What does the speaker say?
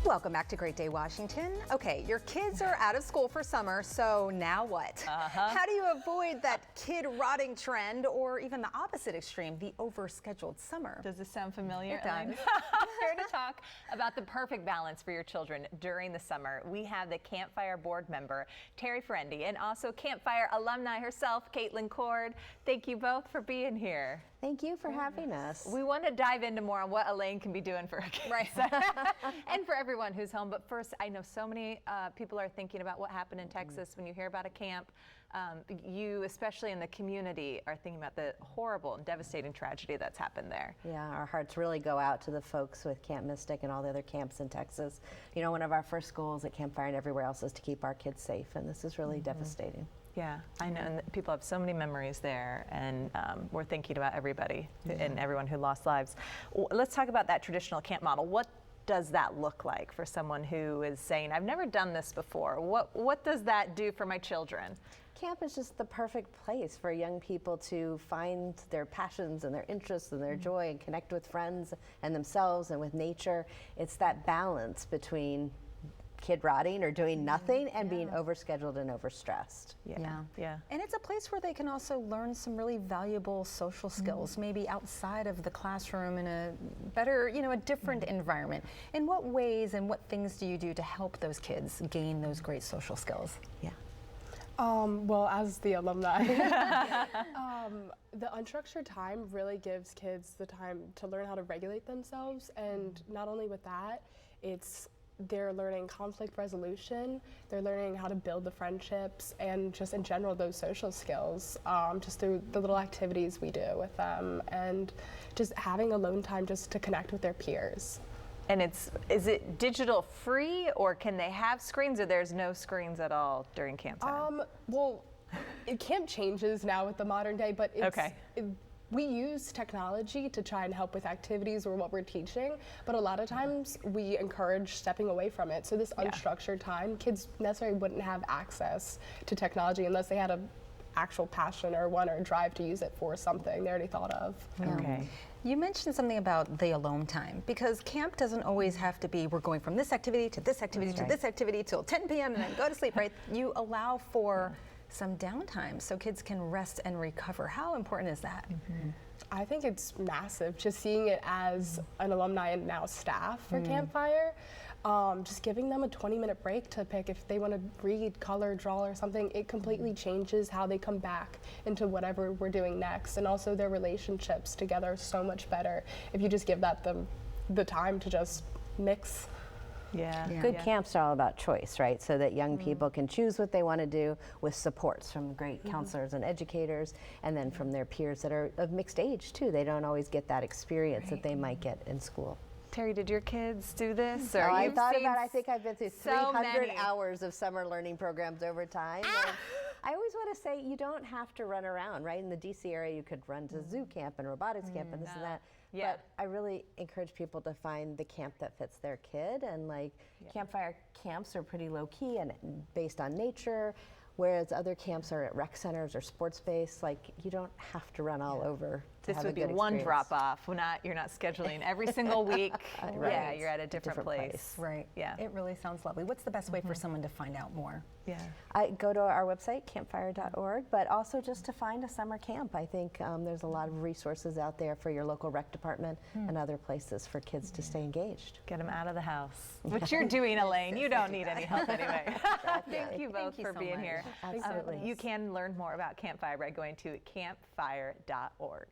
Welcome back to Great Day Washington. Okay, your kids are out of school for summer, so now what? How do you avoid that kid rotting trend, or even the opposite extreme, the overscheduled summer? Does this sound familiar? It does. Here to talk about the perfect balance for your children during the summer, we have the Campfire board member, Terry Ferendi, and also Campfire alumni herself, Caitlin Cord. Thank you both for being here. Thank you for having us. We want to dive into more on what Elaine can be doing for her kids. Right. And for everyone who's home. But first, I know so many people are thinking about what happened in Texas when you hear about a camp. You, especially in the community, are thinking about the horrible and devastating tragedy that's happened there. Yeah, our hearts really go out to the folks with Camp Mystic and all the other camps in Texas. You know, one of our first goals at Campfire and everywhere else is to keep our kids safe, and this is really devastating. Yeah, I know, and people have so many memories there, and we're thinking about everybody and everyone who lost lives. Let's talk about that traditional camp model. What does that look like for someone who is saying, I've never done this before? What does that do for my children? Camp is just the perfect place for young people to find their passions and their interests and their joy and connect with friends and themselves and with nature. It's that balance between kid rotting or doing nothing and being overscheduled and overstressed. Yeah. And it's a place where they can also learn some really valuable social skills, maybe outside of the classroom in a better, a different environment. In what ways and what things do you do to help those kids gain those great social skills? Yeah. Well, as the alumni, the unstructured time really gives kids the time to learn how to regulate themselves, and not only with that, they're learning conflict resolution, they're learning how to build the friendships, and just in general those social skills, just through the little activities we do with them, and just having alone time just to connect with their peers. And is it digital free, or can they have screens, or there's no screens at all during camp time? Well, camp changes now with the modern day, but we use technology to try and help with activities or what we're teaching, but a lot of times we encourage stepping away from it. So this unstructured time, kids necessarily wouldn't have access to technology unless they had an actual passion or a drive to use it for something they already thought of. Okay. You mentioned something about the alone time, because camp doesn't always have to be, we're going from this activity to this activity to this activity till 10 p.m. and then go to sleep, right? You allow for some downtime so kids can rest and recover. How important is that? I think it's massive, just seeing it as an alumni and now staff for Campfire. Just giving them a 20-minute break to pick if they want to read, color, draw, or something. It completely changes how they come back into whatever we're doing next, and also their relationships together are so much better if you just give the time to just mix. Good camps are all about choice, right? So that young people can choose what they want to do with supports from great counselors and educators, and then from their peers that are of mixed age too. They don't always get that experience that they might get in school. Terry, did your kids do this? Or I think I've been through 300 hours of summer learning programs over time. I always want to say you don't have to run around, right? In the DC area, you could run to zoo camp and robotics camp and this and that. But I really encourage people to find the camp that fits their kid, and Campfire camps are pretty low key and based on nature, whereas other camps are at rec centers or sports based. You don't have to run all over to this have would a be good one experience. drop off. You're not scheduling every single week. Yeah, you're at a different place. Right. Yeah. It really sounds lovely. What's the best way for someone to find out more? I go to our website, campfire.org, but also just to find a summer camp. I think there's a lot of resources out there for your local rec department and other places for kids to stay engaged. Get them out of the house, which you're doing, Elaine. You don't need any help anyway. Thank you both for being here. Absolutely. You can learn more about Campfire by going to campfire.org.